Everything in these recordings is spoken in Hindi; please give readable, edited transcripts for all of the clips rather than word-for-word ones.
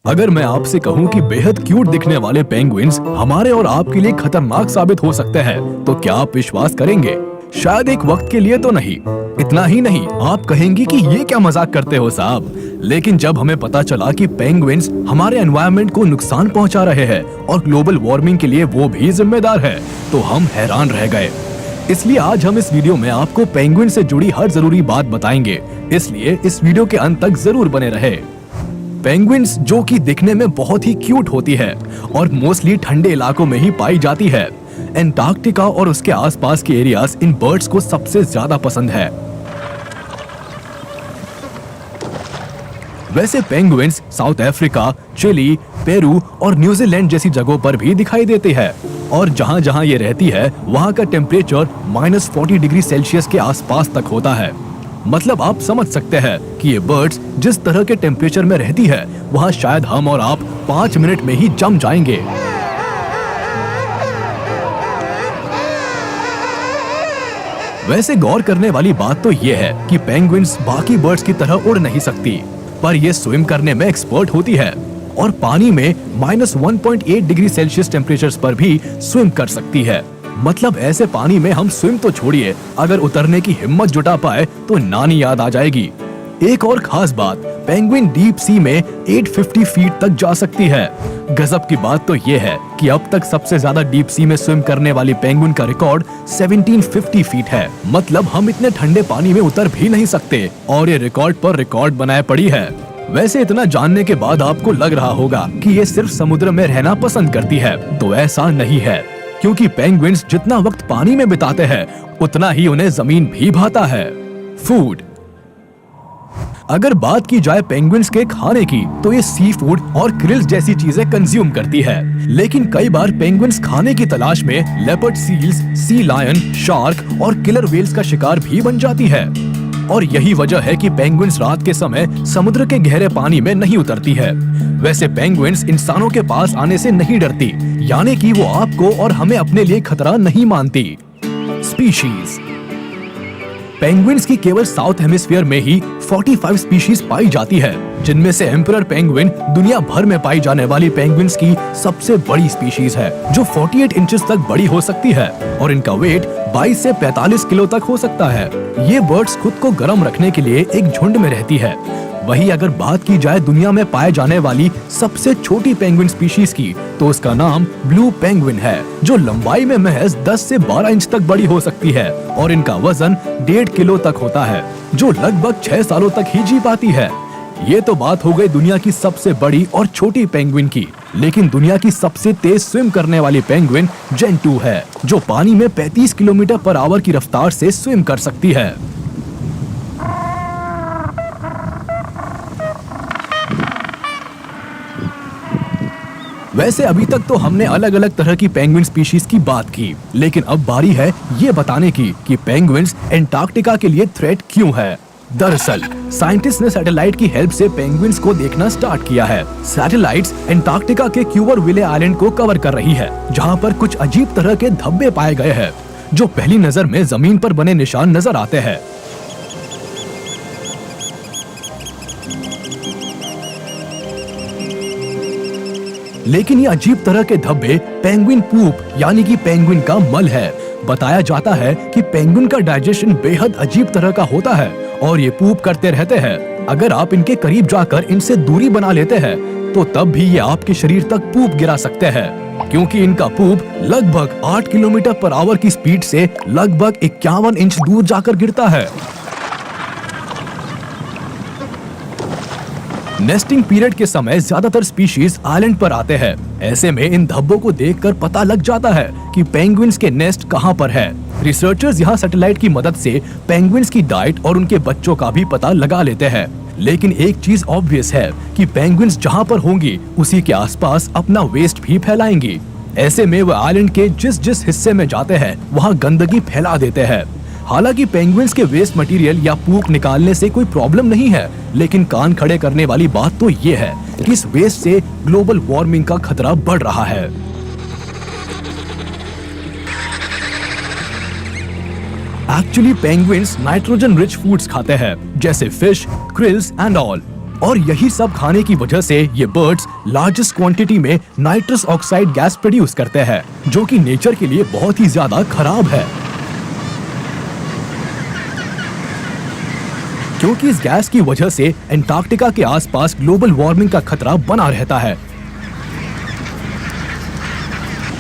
अगर मैं आपसे कहूं कि बेहद क्यूट दिखने वाले पेंगुइन्स हमारे और आपके लिए खतरनाक साबित हो सकते हैं, तो क्या आप विश्वास करेंगे? शायद एक वक्त के लिए तो नहीं। इतना ही नहीं, आप कहेंगे कि ये क्या मजाक करते हो साहब। लेकिन जब हमें पता चला कि पेंगुइन्स हमारे एनवायरनमेंट को नुकसान पहुंचा रहे हैं और ग्लोबल वार्मिंग के लिए वो भी जिम्मेदार है, तो हम हैरान रह गए। इसलिए आज हम इस वीडियो में आपको पेंगुइन से जुड़ी हर जरूरी बात बताएंगे, इसलिए इस वीडियो के अंत तक जरूर बने रहे। पेंगुइन्स, जो कि दिखने में बहुत ही क्यूट होती है और मोस्टली ठंडे इलाकों में ही पाई जाती है, एंटार्क्टिका और उसके आसपास के एरियाज इन बर्ड्स को सबसे ज्यादा पसंद है। वैसे penguins South Africa, Chile, Peru और न्यूजीलैंड जैसी जगहों पर भी दिखाई देती है और जहां जहां ये रहती है वहां का टेम्परेचर -40 डिग्री सेल्सियस के आसपास तक होता है। मतलब आप समझ सकते हैं कि ये बर्ड्स जिस तरह के टेम्परेचर में रहती है वहाँ शायद हम और आप 5 मिनट में ही जम जाएंगे। वैसे गौर करने वाली बात तो ये है कि पेंगुइन्स बाकी बर्ड्स की तरह उड़ नहीं सकती, पर ये स्विम करने में एक्सपर्ट होती है और पानी में -1.8 डिग्री सेल्सियस टेम्परेचर पर भी स्विम कर सकती है। मतलब ऐसे पानी में हम स्विम तो छोड़िए, अगर उतरने की हिम्मत जुटा पाए तो नानी याद आ जाएगी। एक और खास बात, पेंगुइन डीप सी में 850 फीट तक जा सकती है। गजब की बात तो ये है कि अब तक सबसे ज्यादा डीप सी में स्विम करने वाली पेंगुइन का रिकॉर्ड 1750 फीट है। मतलब हम इतने ठंडे पानी में उतर भी नहीं सकते और ये रिकॉर्ड पर रिकॉर्ड बनाए पड़ी है। वैसे इतना जानने के बाद आपको लग रहा होगा कि ये सिर्फ समुद्र में रहना पसंद करती है, तो ऐसा नहीं है, क्योंकि पेंगुइन्स जितना वक्त पानी में बिताते हैं उतना ही उन्हें जमीन भी भाता है। फूड, अगर बात की जाए पेंगुइन्स के खाने की, तो ये सी फूड और क्रिल्स जैसी चीजें कंज्यूम करती है। लेकिन कई बार पेंगुइन्स खाने की तलाश में leopard seals, sea lion, shark और किलर व्हेल्स का शिकार भी बन जाती है। और यही वजह है कि पेंगुइन्स रात के समय समुद्र के गहरे पानी में नहीं उतरती है। वैसे पेंगुइन्स इंसानों के पास आने से नहीं डरती, यानी कि वो आपको और हमें अपने लिए खतरा नहीं मानती। स्पीशीज, पेंगुइन्स की केवल साउथ हेमिस्फीयर में ही 45 स्पीशीज पाई जाती है, जिनमें से एम्परर पेंगुइन दुनिया भर में पाई जाने वाली पेंगुइन्स की सबसे बड़ी स्पीशीज है, जो 48 इंचेस तक बड़ी हो सकती है और इनका वेट 22 से 45 किलो तक हो सकता है। ये बर्ड्स खुद को गर्म रखने के लिए एक झुंड में रहती है। वही अगर बात की जाए दुनिया में पाए जाने वाली सबसे छोटी पेंगुइन स्पीशीज की, तो उसका नाम ब्लू पेंगुइन है, जो लंबाई में महज 10 से 12 इंच तक बड़ी हो सकती है और इनका वजन 1.5 किलो तक होता है, जो लगभग 6 सालों तक ही जी पाती है। ये तो बात हो गई दुनिया की सबसे बड़ी और छोटी पेंगुइन की, लेकिन दुनिया की सबसे तेज स्विम करने वाली पेंगुइन जेंटू है, जो पानी में 35 किलोमीटर पर आवर की रफ्तार से स्विम कर सकती है। वैसे अभी तक तो हमने अलग अलग तरह की पेंगुइन स्पीशीज की बात की, लेकिन अब बारी है ये बताने की कि पेंगुइन्स एंटार्क्टिका के लिए थ्रेट क्यों है। दरअसल साइंटिस्ट ने सैटेलाइट की हेल्प से पेंगुइन्स को देखना स्टार्ट किया है। सैटेलाइट्स एंटार्क्टिका के क्यूवरविले आइलैंड को कवर कर रही है, जहां पर कुछ अजीब तरह के धब्बे पाए गए हैं, जो पहली नजर में जमीन पर बने निशान नजर आते हैं। लेकिन ये अजीब तरह के धब्बे पेंगुइन पूप यानी कि पेंगुइन का मल है। बताया जाता है कि पेंगुइन का डाइजेशन बेहद अजीब तरह का होता है और ये पूप करते रहते हैं। अगर आप इनके करीब जाकर इनसे दूरी बना लेते हैं तो तब भी ये आपके शरीर तक पूप गिरा सकते हैं, क्योंकि इनका पूप लगभग 8 किलोमीटर पर आवर की स्पीड से लगभग 51 इंच दूर जाकर गिरता है। नेस्टिंग पीरियड के समय ज्यादातर स्पीशीज आइलैंड पर आते हैं। ऐसे में इन धब्बों को देखकर पता लग जाता है कि पेंगुइन्स के नेस्ट कहां पर है। रिसर्चर्स यहां सैटेलाइट की मदद से पेंगुइन्स की डाइट और उनके बच्चों का भी पता लगा लेते हैं। लेकिन एक चीज ऑब्वियस है कि पेंगुइन्स जहां पर होंगी उसी के आसपास अपना वेस्ट भी फैलाएंगी। ऐसे में वो आइलैंड के जिस जिस हिस्से में जाते हैं वहाँ गंदगी फैला देते हैं। हालांकि पेंगुइन्स के वेस्ट मटेरियल या पूप निकालने से कोई प्रॉब्लम नहीं है, लेकिन कान खड़े करने वाली बात तो ये है कि इस वेस्ट से ग्लोबल वार्मिंग का खतरा बढ़ रहा है। Actually penguins nitrogen rich foods खाते हैं, जैसे फिश, क्रिल्स एंड ऑल। और यही सब खाने की वजह से ये बर्ड्स लार्जेस्ट क्वांटिटी में नाइट्रस ऑक्साइड गैस प्रोड्यूस करते हैं, जो कि नेचर के लिए बहुत ही ज्यादा खराब है, क्योंकि इस गैस की वजह से अंटार्कटिका के आसपास ग्लोबल वार्मिंग का खतरा बना रहता है।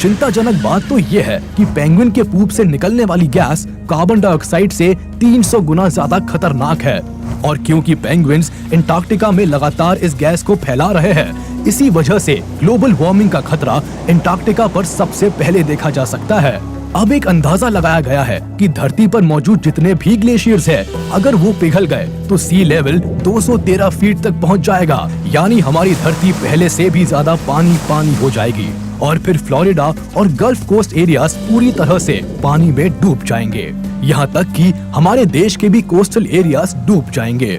चिंताजनक बात तो यह है कि पेंगुइन के पूप से निकलने वाली गैस कार्बन डाइऑक्साइड से 300 गुना ज्यादा खतरनाक है, और क्योंकि पेंगुइन्स अंटार्कटिका में लगातार इस गैस को फैला रहे हैं, इसी वजह से ग्लोबल वार्मिंग का खतरा अंटार्कटिका पर सबसे पहले देखा जा सकता है। अब एक अंदाजा लगाया गया है कि धरती पर मौजूद जितने भी ग्लेशियर्स हैं, अगर वो पिघल गए तो सी लेवल 213 फीट तक पहुंच जाएगा, यानी हमारी धरती पहले से भी ज्यादा पानी पानी हो जाएगी, और फिर फ्लोरिडा और गल्फ कोस्ट एरियाज पूरी तरह से पानी में डूब जाएंगे, यहाँ तक कि हमारे देश के भी कोस्टल एरियाज डूब जाएंगे।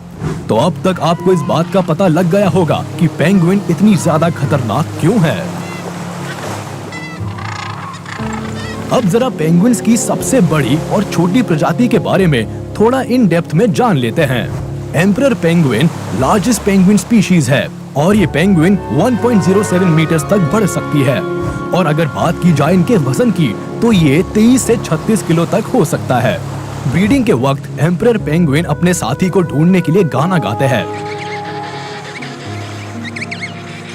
तो अब तक आपको इस बात का पता लग गया होगा कि पेंगुइन इतनी ज्यादा खतरनाक क्यों है। अब जरा पेंगुइन्स की सबसे बड़ी और छोटी प्रजाति के बारे में थोड़ा इन डेप्थ में जान लेते हैं। Emperor penguin largest penguin species है, और ये पेंगुइन 1.07 मीटर्स तक बढ़ सकती है, और अगर बात की जाए इनके वजन की तो ये 23 से 36 किलो तक हो सकता है। ब्रीडिंग के वक्त एम्परर पेंगुइन अपने साथी को ढूंढने के लिए गाना गाते हैं।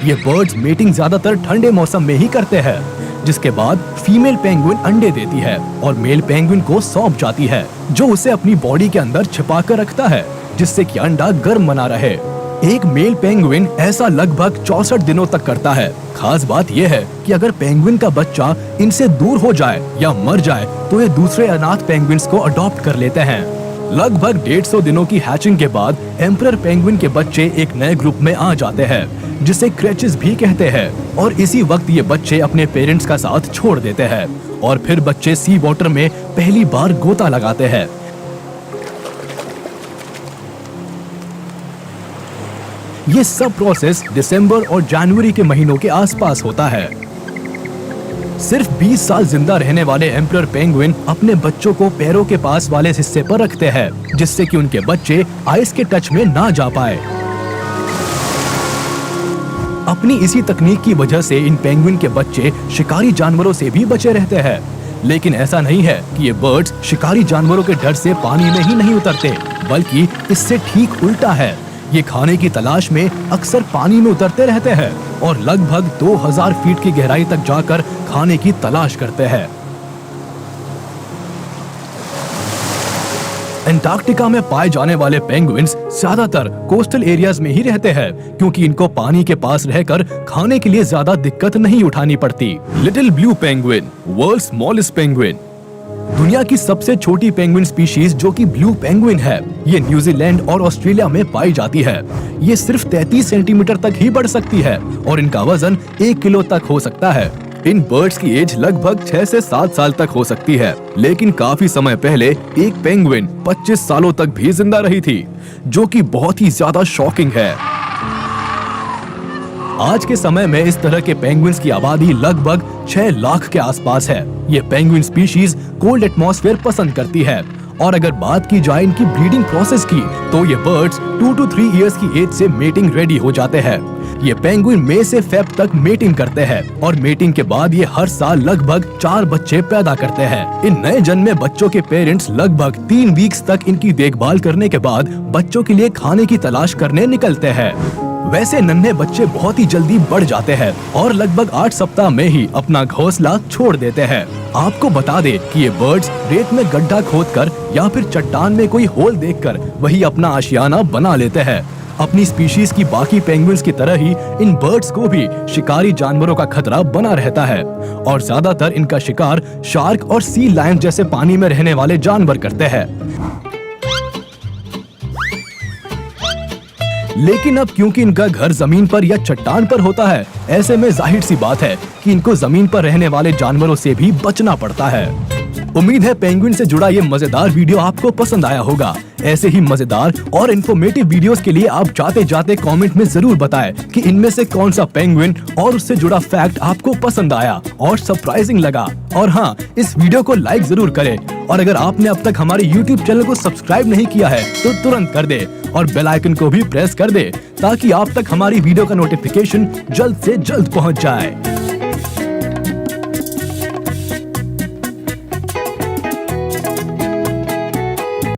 ये बर्ड्स मीटिंग ज्यादातर ठंडे मौसम में ही करते हैं, जिसके बाद फीमेल पेंगुइन अंडे देती है और मेल पेंगुइन को सौंप जाती है, जो उसे अपनी बॉडी के अंदर छिपा कर रखता है, जिससे कि अंडा गर्म बना रहे। एक मेल पेंगुइन ऐसा लगभग 64 दिनों तक करता है। खास बात यह है कि अगर पेंगुइन का बच्चा इनसे दूर हो जाए या मर जाए तो ये दूसरे अनाथ पेंगुइन्स को अडॉप्ट कर लेते हैं। लगभग 150 दिनों की हैचिंग के बाद एम्परर पेंगुइन के बच्चे एक नए ग्रुप में आ जाते हैं, जिसे क्रेचेस भी कहते हैं, और इसी वक्त ये बच्चे अपने पेरेंट्स का साथ छोड़ देते हैं, और फिर बच्चे सी वाटर में पहली बार गोता लगाते हैं। ये सब प्रोसेस दिसंबर और जनवरी के महीनों के आसपास होता है। सिर्फ 20 साल जिंदा रहने वाले एम्परर पेंगुइन अपने बच्चों को पैरों के पास वाले हिस्से पर रखते हैं, जिससे कि उनके बच्चे आइस के टच में ना जा पाए। अपनी इसी तकनीक की वजह से इन पेंगुइन के बच्चे शिकारी जानवरों से भी बचे रहते हैं। लेकिन ऐसा नहीं है कि ये बर्ड्स शिकारी जानवरों के डर से पानी में ही नहीं उतरते, बल्कि इससे ठीक उल्टा है। ये खाने की तलाश में अक्सर पानी में उतरते रहते हैं और लगभग 2000 फीट की गहराई तक जाकर खाने की तलाश करते हैं। अंटार्कटिका में पाए जाने वाले पेंगुइन्स ज्यादातर कोस्टल एरियाज में ही रहते हैं, क्योंकि इनको पानी के पास रहकर खाने के लिए ज्यादा दिक्कत नहीं उठानी पड़ती। Little blue penguin, world smallest penguin, दुनिया की सबसे छोटी पेंगुइन स्पीशीज जो कि ब्लू पेंगुइन है, ये न्यूजीलैंड और ऑस्ट्रेलिया में पाई जाती है। ये सिर्फ 33 सेंटीमीटर तक ही बढ़ सकती है और इनका वजन 1 किलो तक हो सकता है। इन बर्ड्स की एज लगभग 6 से 7 साल तक हो सकती है, लेकिन काफी समय पहले एक पेंगुइन 25 सालों तक भी जिंदा रही थी, जो कि बहुत ही ज्यादा शॉकिंग है। आज के समय में इस तरह के पेंगुइन्स की आबादी लगभग 6 लाख के आसपास है। ये पेंगुइन स्पीशीज कोल्ड एटमॉस्फेयर पसंद करती है, और अगर बात की जाए इनकी ब्रीडिंग प्रोसेस की तो ये बर्ड्स 2 to 3 इयर्स की एज से मेटिंग रेडी हो जाते हैं। ये पेंगुइन मई से फेब तक मेटिंग करते हैं, और मेटिंग के बाद ये हर साल लगभग 4 बच्चे पैदा करते हैं। इन नए जन्मे बच्चों के पेरेंट्स लगभग 3 वीक्स तक इनकी देखभाल करने के बाद बच्चों के लिए खाने की तलाश करने निकलते हैं। वैसे नन्हे बच्चे बहुत ही जल्दी बढ़ जाते हैं और लगभग 8 सप्ताह में ही अपना घोंसला छोड़ देते हैं। आपको बता दे कि ये बर्ड्स रेत में गड्ढा खोदकर या फिर चट्टान में कोई होल देखकर वही अपना आशियाना बना लेते हैं। अपनी स्पीशीज की बाकी पेंगुइन्स की तरह ही इन बर्ड्स को भी शिकारी जानवरों का खतरा बना रहता है, और ज्यादातर इनका शिकार शार्क और सी लायन जैसे पानी में रहने वाले जानवर करते हैं। लेकिन अब क्योंकि इनका घर जमीन पर या चट्टान पर होता है, ऐसे में जाहिर सी बात है कि इनको जमीन पर रहने वाले जानवरों से भी बचना पड़ता है। उम्मीद है पेंगुइन से जुड़ा ये मजेदार वीडियो आपको पसंद आया होगा। ऐसे ही मजेदार और इन्फॉर्मेटिव वीडियोस के लिए आप जाते जाते कमेंट में जरूर बताएं कि इनमें से कौन सा पेंगुइन और उससे जुड़ा फैक्ट आपको पसंद आया और सरप्राइजिंग लगा। और हाँ, इस वीडियो को लाइक जरूर करें और अगर आपने अब तक हमारे YouTube चैनल को सब्सक्राइब नहीं किया है तो तुरंत कर दे और बेल आइकन को भी प्रेस कर दे ताकि आप तक हमारी वीडियो का नोटिफिकेशन जल्द से जल्द पहुंच जाए।